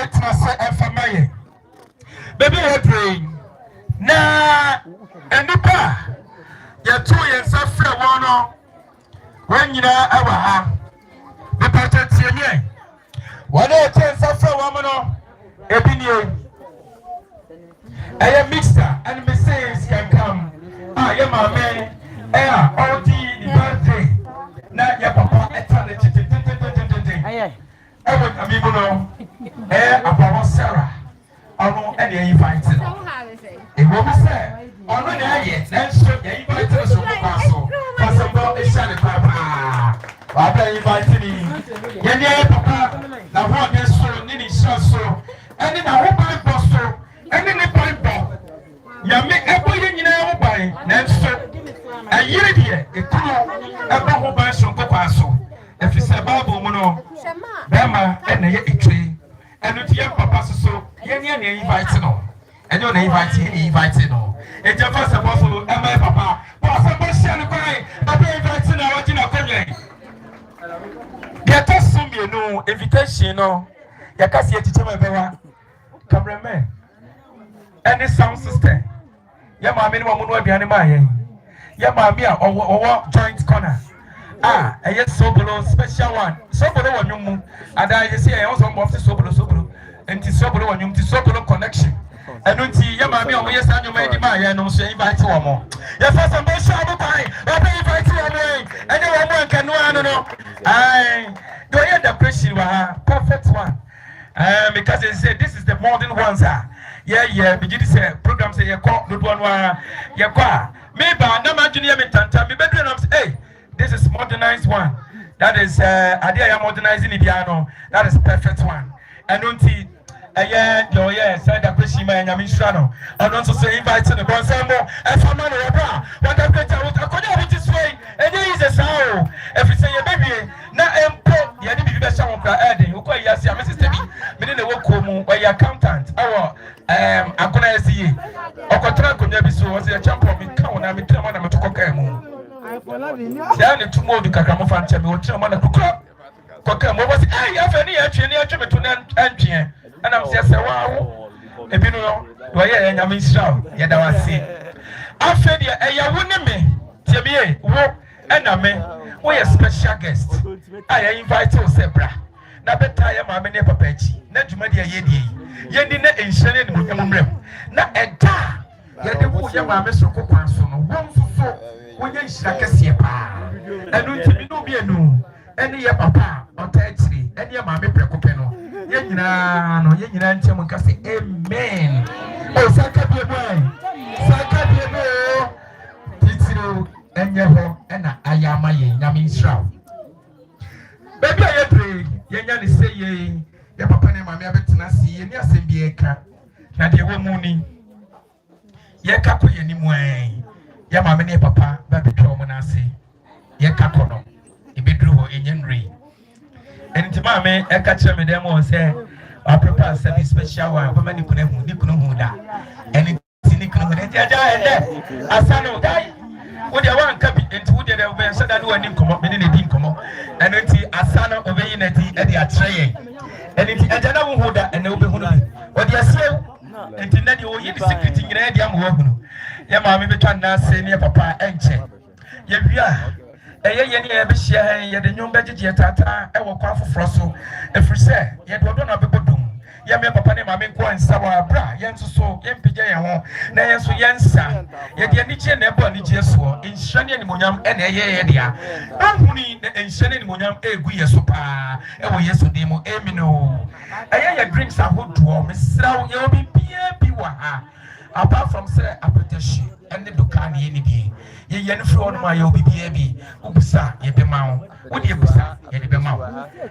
wait na say efamaye baby we pray na enipa ya tu yen safra wono wanyina awa ha be patate nye wona yen safra wono ebinie aya mixer and messages can come ya mama all the birthday na ya papa etale tete I amigo no about Sarah ono e dey invite no e go be say ono na ye na so dey invite us so paso possible e share papa wa be invite me ye dey papa na ho dey so ni so eni na ho ban boss so eni ni ban bo ya me e bo ye nyina ho ban na so ayire die e kuno e ba ho ban so paso if you say Bible mono Bema and the tree and with your papa so yen invite no and you invite no it's your first apostle and my papa was a person crying but inviting our dinner coming get us some you know invitation no ya kasi ya teacher my cameraman and the sound system ya mama ni mamu no aduane ma yen ya mama a owo joint corner a yes sobolo special one sobolo wanyum and I say I also want to sobolo and to sobolo wanyum to sobolo connection and unti ya mama o yes anyo ma di ma ya no so invite one more ya first am show am by I invite one more and one more can no I do you the pressure perfect one because they say this is the modern ones yeah begin to say program say you call no one ya kwa me ba na ma junior me tanta me bedroom am say this is modernized one. That is idea modernizing Indiano. That is perfect one. And until said that question my Yamishrano. And also say inviting the Bonsambo and for money what I bet I would this way. And there is a sound. If you say your baby, now import the enemy the sound of adding, who call yes, your Mrs. Debbie, meaning the work or your accountant. Our I'm gonna see you. Okotra could never be so was a champion. I'm telling one of the cocaine. Siane tumo du kakamo fanche me wotre mo na kukura koka mo was afani atwe ne atwe meto na antwe ana mse se wawo ebinu no do ye nyame israel ye da wase afedi eya wo ne me tiebie wo ena me wo ye special guest I invite you sebra na beta ye ma me ne papa echi na dwuma de ye die ye di na enhyene ne mo nyamrem na eda ye de wo ye ma me so kokwan so no wo mfuso when you shake a pa, and you know, be a no, any your papa, or tatri, and your mammy precopeno. Yenna, no, Yenna, and can say, Amen. Oh, Saka be a boy, Saka be a boy, Titino, and your and I am my Yamin shroud. Baby, I pray, Yenna is saying, your papa and my Betanasi, and yes, and be a cat. Now, dear woman, Yakapo anyway. Ya mama ne papa ba betwa mo na ase ye kakono e bedru ho enyenri enti mama e ka kire me dem o se I prepare some special one for many kunu hu da enti ni kunu hu da ja ende asano dai wo de wan ka bi enti wo de dem be so da no ani nkomo me ne di nkomo enti asano obeyi na ti e de atreye enti aja na wo hu da ene obehu no wo de asew enti na de o yi di secret nyina e de am wo hunu ya mama be twa na se ne papa enche ya wia eye ye ne ya be hia han ye de nyom be gege tata e wo kwa foforo so efri se ye do do na be bodum ya me papa ne mama nko ansa wa bra ye nso so ye mpige ye ho na ye so ye nsa ye de ani gye na ebo ani gye so enhyane ni monyam e na ye dia ahuni na enhyane ni monyam egu ye so pa e wo yesu de mo emino eye ye drinks ahodo mesrawo ye obi bia bi wa ha apart from say application and the dukan ye bi ye no fro no ma ye obi bia bi ubusa ye be ma wo wo de busa ye de be ma wo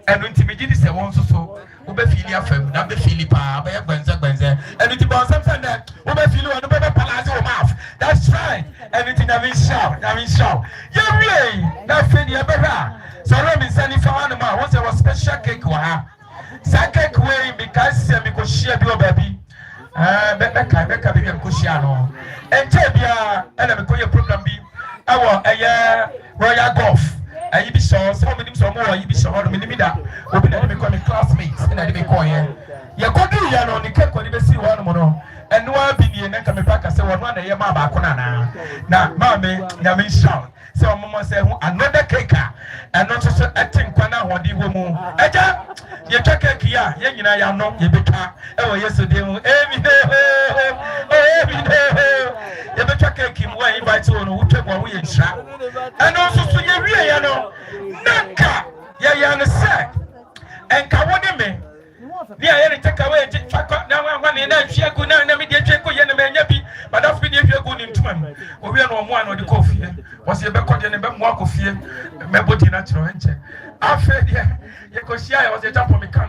enu ntimigi di se won so wo be fili afam na be fili pa be gbenze enu ti bon sam sam that wo be fili wo no be palace wo mouth that's right anything that means shout ye really na fili e be ha so let me send if one ma wo say was special cake wa ha sa cake we because say me go share bi o baby Becca be a cushiano. And Tabia, and a program be our Royal Golf. ayi bi so so me nim so mo ayi bi so ho me nim da obi na me call me classmates na me call ye kodu ya no ni keko ni be si ho no mo no eno a bi ni na ka me pa ka se wono na ye ma ba ko na ma me nya me shout se o mo se hu another cake eno so etin kwa na hodi wo mu eja ye twa cake ya ye nyina ya no ye betwa e wo yesterday mu every day ye betwa cake mu wa invite wono wo twa wo ye nshra eno so ye wie ya no naka ye ya no se enka woni me ni aye take away chakwa na wa na hwiegu na me de hwiegu ye na manya bi but that fit hwiegu ni ntuma mu obi na omo ana odi kofie wo se be kode ne be mo akofie me body na chiro enche afa dia ye ko sia ya wo se tapo me kan